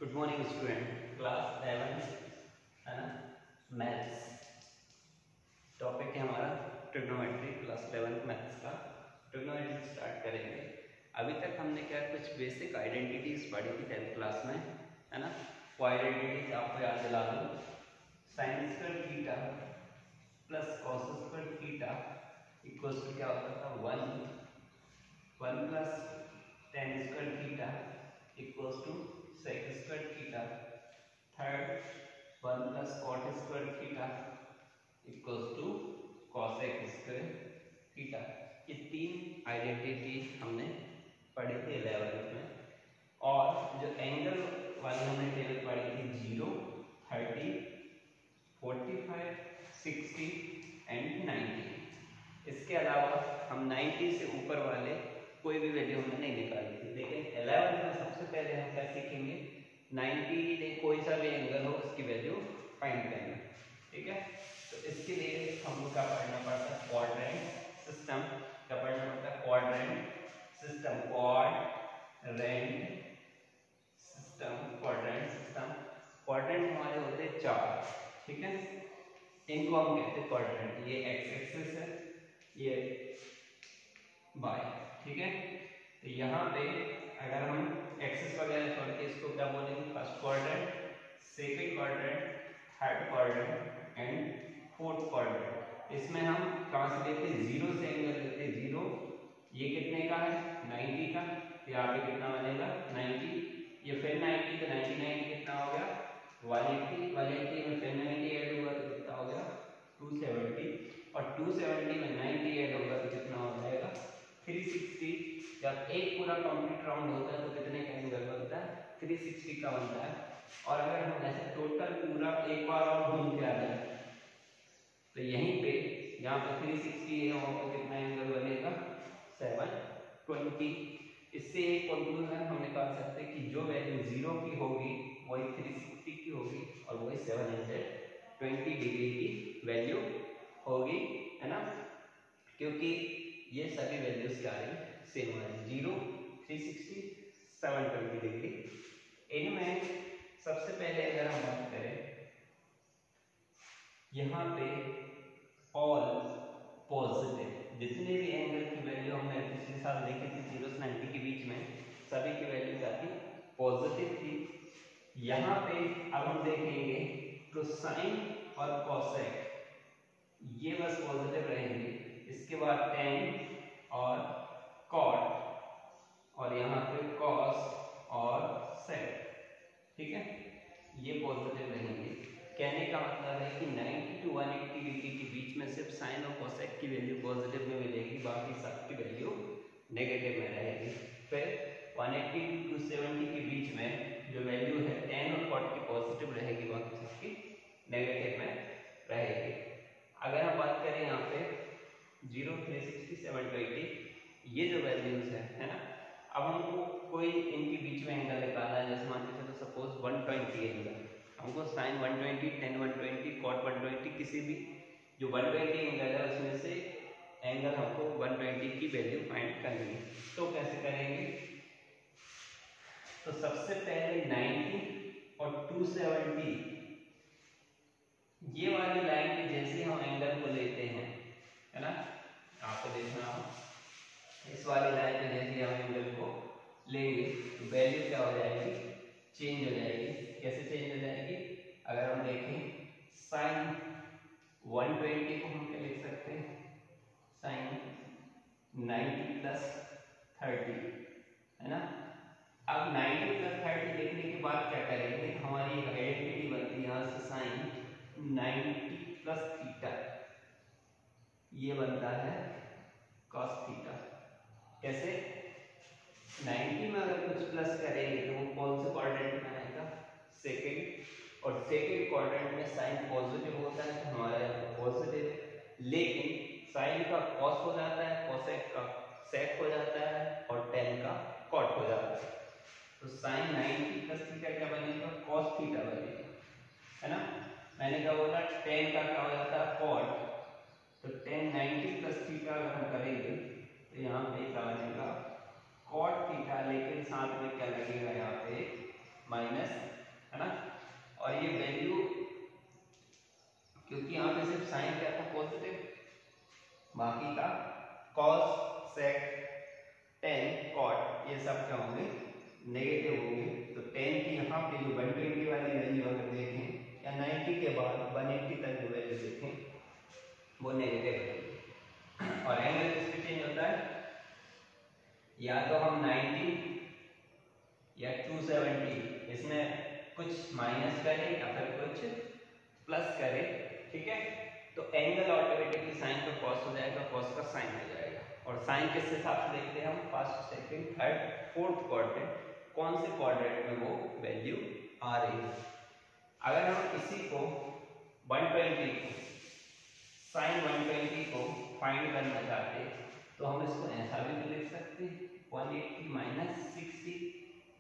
Good morning student, class 11 है ना, maths topic है हमारा ट्रिग्नोमेट्री। क्लास 11 मैथ्स का ट्रिग्नोमेट्री स्टार्ट करेंगे। अभी तक हमने क्या कुछ बेसिक आइडेंटिटीज पढ़ी थी 10th क्लास में, है ना। वो आइडेंटिटीज आपको याद दिला दूं। Sine square theta plus cos square theta equals to क्या होता था 1 plus tan square theta equals to sec square theta. Third 1 plus cot square theta equals to cosec square theta. ये तीन आइडेंटिटी हमने पढ़ी थी 11th में। और जो एंगल वाली हमने टेबल पढ़ी थी 0, 30, 45, 60 एंड 90। इसके अलावा हम 90 से ऊपर वाले कोई भी वैल्यू हमने नहीं निकाली थी। लेकिन 11th में सबसे पहले हम क्या सीखेंगे, 90 में कोई सा भी एंगल हो उसकी वैल्यू फाइंड करना। ठीक है, तो इसके लिए हमको क्या पढ़ना पड़ता है, क्वाड्रेंट सिस्टम। क्या पढ़ना पड़ता है, क्वाड्रेंट सिस्टम। क्वाड्रेंट हमारे होते हैं 4। ठीक है, इनको हम कहते हैं क्वाड्रेंट। ये एक्स एक्सिस है, ये बाय। ठीक है, तो यहाँ पे अगर हम एक्सिस वगैरह छोड़ के इसको क्या बोलेंगे, first quadrant, second quadrant, third quadrant and fourth quadrant. इसमें हम कहाँ से लेते हैं, 0 से एंगल लेते हैं। 0 ये कितने का है, 90 का। तो यहाँ पे कितना बनेगा 90, ये फिर 90, तो 99 कितना हो गया 180। 180 में फिर 90 ऐड होगा तो कितना हो गया 270, और 270 में 90 ऐड होगा तो कितना हो जाएगा 360। जब एक पूरा कंप्लीट राउंड होता है तो कितने का एंगल बनता है, 360 का बनता है। और अगर हम ऐसे टोटल पूरा एक बार और घूम के आ जाए तो यहीं पे यहाँ पे 360 है, वहाँ पे कितना एंगल बनेगा 720। इससे एक कंक्लूजन हम निकाल सकते हैं कि जो वैल्यू 0 की होगी वही 360 की होगी और वही 720 डिग्री की वैल्यू होगी, है ना। क्योंकि ये सभी वैल्यूज क्या है, सेम है, 0, 360, 720 डिग्री। इनमें सबसे पहले अगर हम बात करें, यहाँ पे ऑल पॉजिटिव जितने भी एंगल की वैल्यू हमने पिछले साल देखी थी 0 से 90 के बीच में, सभी की वैल्यू क्या थी, पॉजिटिव थी। यहाँ पे अब हम देखेंगे तो साइन और कॉसेक ये बस पॉजिटिव रहेंगे। इसके बाद tan और cot और यहाँ पे cos और sec। ठीक है, ये पॉजिटिव रहेंगे। कहने का मतलब है कि 90 to 180 डिग्री के बीच में सिर्फ साइन और कोसेक की वैल्यू पॉजिटिव में मिलेगी, बाकी सबकी वैल्यू नेगेटिव में रहेगी। फिर 180 to 270 के बीच में जो वैल्यू है tan और cot की पॉजिटिव रहेगी, बाकी सबकी नेगेटिव में रहेगी। अगर हम बात करें यहाँ पे 0, 360, 720 ये जो वैल्यूज है ना, अब हमको कोई इनके बीच में एंगल निकालना है। जैसे मान के चलो सपोज 120 एंगल, हमको साइन 120, tan 120, cot 120 किसी भी जो 120 एंगल है उसमें से एंगल हमको 120 की वैल्यू फाइंड करनी है। तो कैसे करेंगे, तो सबसे पहले 90 और 270 ये वाली लाइन पे जैसे हम एंगल को लेते हैं, है ना, आपको देखना हो इस वाली लाइन पे जैसे हम एंगल को लेंगे तो वैल्यू क्या हो जाएगी, चेंज हो जाएगी। कैसे चेंज हो जाएगी, अगर हम देखें साइन 120 को हम क्या लिख सकते हैं, साइन 90 प्लस 30, है ना। अब 90 प्लस 30 लिखने के बाद क्या करेंगे, हमारी आइडेंटिटी बनती है यहाँ से साइन 90 प्लस थीटा, ये बनता है cos थीटा। कैसे, 90 में अगर कुछ प्लस करेंगे तो वो कौन से क्वाड्रेंट में आएगा, सेकंड, और सेकंड क्वाड्रेंट में साइन पॉजिटिव होता है तो हमारा यहाँ पॉजिटिव है। लेकिन साइन का cos हो जाता है, कोसेक का sec हो जाता है और tan का cot हो जाता है। तो साइन 90 प्लस थीटा क्या बनेगा, cos थीटा बनेगा, है ना। मैंने क्या बोला, tan का क्या हो जाता है cot, तो tan 90 प्लस थीटा अगर हम करेंगे तो यहाँ पे क्या बनेगा cot थीटा, लेकिन साथ में क्या लगेगा यहाँ पे माइनस बाकी का कॉस, सेक, टेन, कॉट ये सब क्या होंगे, नेगेटिव होंगे। तो टेन की यहाँ पे जो 120 वाली वैल्यू अगर देखें या 90 के बाद 180 तक जो वैल्यू देखें वो नेगेटिव है। और एंगल किसमें चेंज होता है, या तो हम 90 या 270 इसमें कुछ माइनस करें या फिर कुछ प्लस करें, ठीक है। तो एंगल ऑटोमेटिकली साइन का कॉस हो जाएगा, कॉस का साइन हो जाएगा। और साइन किस हिसाब से देखते हैं हम, first, second, third, fourth quadrant, कौन से क्वाड्रेंट में वो वैल्यू आ रही है। अगर हम इसी को 120 को साइन 120 को फाइंड करना चाहते तो हम इसको ऐसा भी तो लिख सकते हैं, 180 माइनस 60।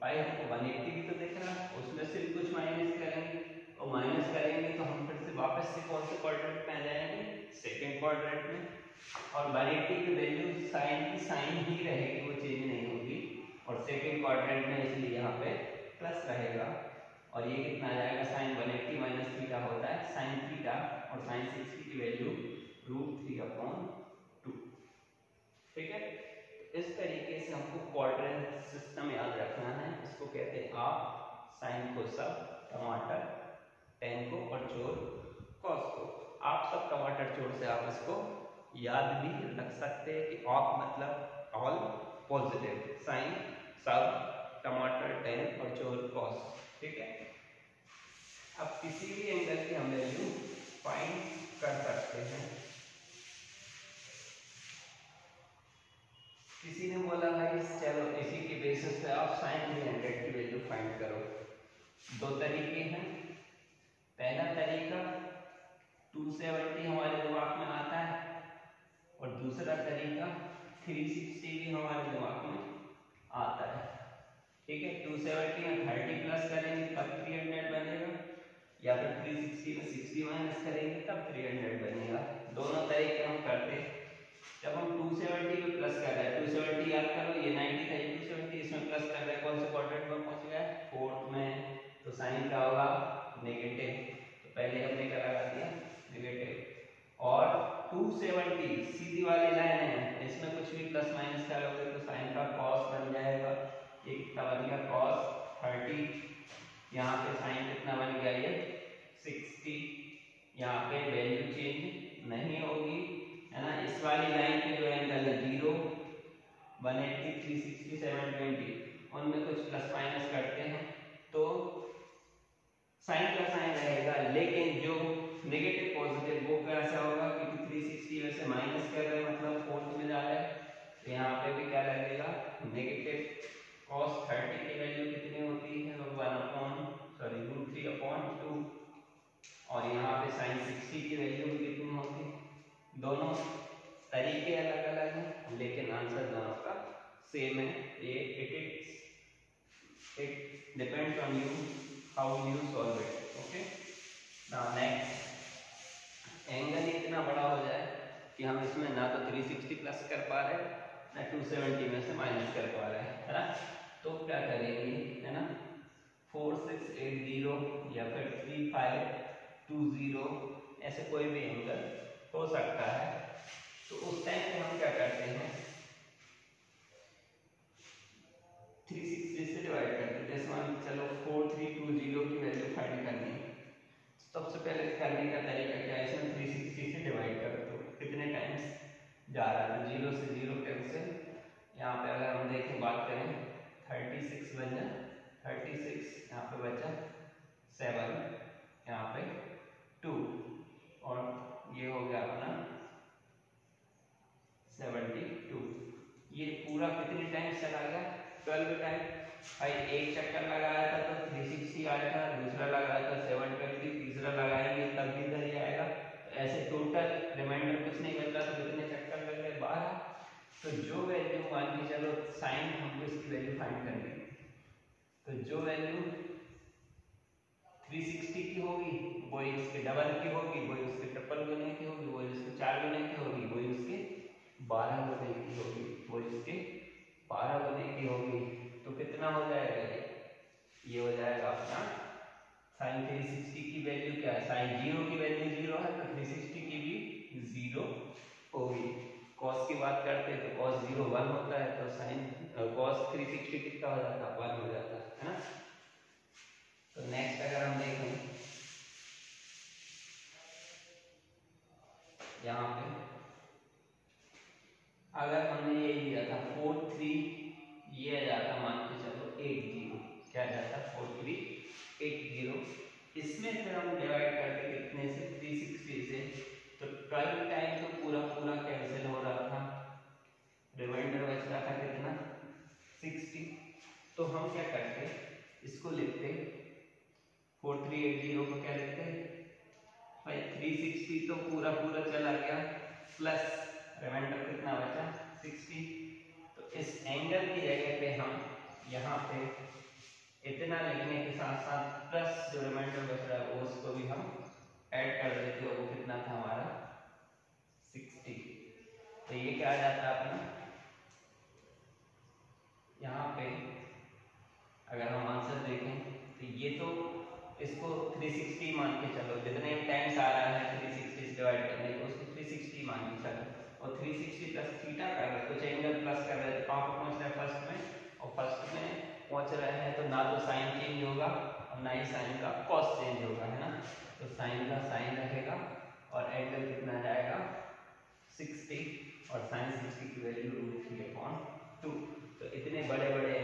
भाई हमको 180 भी तो दिख रहा, उसमें से भी कुछ माइनस करेंगे, और माइनस करेंगे तो हम फिर से वापस से कौन से क्वाड्रेंट में आ जाएंगे, सेकंड क्वाड्रेंट में। और 180 की वैल्यू साइन की साइन ही रहेगी, वो चेंज नहीं होगी। और सेकंड क्वाड्रेंट में इसलिए यहाँ पे प्लस रहेगा। और ये कितना आ जाएगा, साइन 180 माइनस थीटा होता है साइन थीटा, और साइन 60 की वैल्यू √3/2, ठीक है। तो इस तरीके से हमको क्वाड्रेंट सिस्टम याद रखना है। इसको कहते हैं आप साइन को सब, टमाटर टेन को, और चोर कॉस को। आप सब टमाटर चोर से आप इसको याद भी रख सकते हैं कि ऑफ मतलब ऑल पॉजिटिव, साइन सब, टमाटर टेन और चोर कॉस, ठीक है। अब किसी भी एंगल की हम वैल्यू फाइंड कर सकते हैं। किसी ने बोला भाई चलो इसी के बेसिस पे आप साइन 300 की वैल्यू फाइंड करो। दो तरीके हैं। पहला तरीका 270 हमारे दिमाग में आता है, और दूसरा तरीका 360 भी हमारे दिमाग में आता है, ठीक है। 270 में 30 प्लस करेंगे तब 300 बनेगा, या फिर 360 में 60 माइनस करेंगे तब 300 बनेगा। दोनों तरीके हम करते हैं। जब हम 270 पे प्लस कर रहे हैं, 270 याद करो ये 90 था, ये 270 इसमें प्लस कर रहे हैं, कौन से क्वाड्रेंट में पहुंच गया, फोर्थ में। तो साइन क्या होगा, नेगेटिव। तो पहले हमने क्या लगा दिया, नेगेटिव। और 270 सीधी वाली लाइन है, इसमें कुछ भी प्लस माइनस करोगे तो साइन का कॉस बन जाएगा। एक कितना बन गया, कॉस 30। यहाँ पे साइन कितना बन गया, ये 60। यहाँ पे वैल्यू चेंज नहीं होगी, है ना। इस वाली लाइन पे जो एंगल है 0, 180, 360, 720, उनमें कुछ प्लस माइनस करते हैं तो साइन का साइन रहेगा। लेकिन जो नेगेटिव पॉजिटिव वो कैसा होगा, क्योंकि 360 में से माइनस कर रहे हैं मतलब फोर्थ में जा रहा है, तो यहाँ पे भी क्या लगेगा, नेगेटिव। cos 30 की वैल्यू कितनी होती है, √3/2। और यहाँ पे sin 60 की वैल्यू कितनी होती है। दोनों तरीके अलग अलग हैं, लेकिन आंसर दोनों का सेम है। ये it depends on you how you solve it, okay। now next, angle इतना बड़ा हो जाए कि हम इसमें ना तो 360 प्लस कर पा रहे हैं, ना 270 में से माइनस कर पा रहे हैं, है ना। तो क्या करेंगे, है ना, 4680 या फिर 3520, ऐसे कोई भी एंगल हो सकता है। तो उस टाइम पे हम क्या करते हैं, 360 से डिवाइड करते हैं। जैसे मान चलो 4320 की वैल्यू फाइंड करनी है, सबसे पहले करने का तरीका क्या है, इसमें 360 से डिवाइड कर दो, कितने टाइम्स जा रहा है, 0 से 0 कैंसिल। यहाँ पे अगर हम देखें, बात करें 36 बन जाए, 36 यहाँ पे बचा 7, यहाँ पे 2, और ये हो गया अपना 72। ये पूरा कितने टाइम चला गया, 12 टाइम। भाई एक चक्कर लगाया था तो 360 आया था, दूसरा लगाया था 720, तीसरा लगाएंगे तब भी इधर ही आएगा। तो ऐसे टोटल रिमाइंडर कुछ नहीं बचता, तो कितने चक्कर लग गए, 12। तो जो वैल्यू मान के चलो साइन हमको इसकी वैल्यू फाइंड करनी है, तो जो वैल्यू 360 की होगी वो इसके डबल की होगी, वो इसके ट्रिपल गुने की होगी, वो इसके 4 गुने की होगी, वो इसके 12 गुने की होगी, वो इसके 12 गुने की होगी। तो कितना हो जाएगा, ये हो जाएगा अपना साइन 360 की वैल्यू क्या है, साइन 0 की वैल्यू 0 है, तो 360 की भी 0 होगी। बात करते हैं तो cos 0 1 होता है, तो sin cos 360 कितना हो जाता है 1 हो जाता है ना। तो नेक्स्ट अगर हम देखें यहाँ पे अगर हमने ये लिया था 4 3 ये आ जाता मान के चलो 8 0, क्या आ जाता 4 3 8 0। इसमें फिर हम डिवाइड करते कितने से 360 से, तो 12 टाइम तो पूरा पूरा कैंसिल हो रहा था, रिमाइंडर बच रहा था कितना 60। तो हम क्या करते इसको लिखते 4380 को क्या लिखते भाई 360 तो पूरा पूरा चला गया प्लस रिमाइंडर कितना बचा 60। तो इस एंगल की जगह पे हम यहाँ पे इतना लिखने के साथ साथ प्लस जो रिमाइंडर बच रहा है वो उसको भी हम ऐड कर देते हो, वो कितना था हमारा 60। तो ये क्या आ जाता है अपना यहाँ पे अगर हम आंसर देखें तो ये तो इसको 360 मान के चलो, जितने टाइम्स आ रहा है 360 से डिवाइड करने को उसको 360 मान के चलो, और 360 प्लस थीटा कर रहे कुछ एंगल प्लस कर रहे हैं, कहाँ पर पहुंच रहे हैं फर्स्ट में, और फर्स्ट में पहुंच रहे हैं तो ना तो साइन चेंज होगा और ना ही साइन का कॉस चेंज होगा, है ना। तो साइन का साइन रहेगा और एंगल कितना जाएगा 60, और साइन 60 की वैल्यू √3/2। तो इतने बड़े बड़े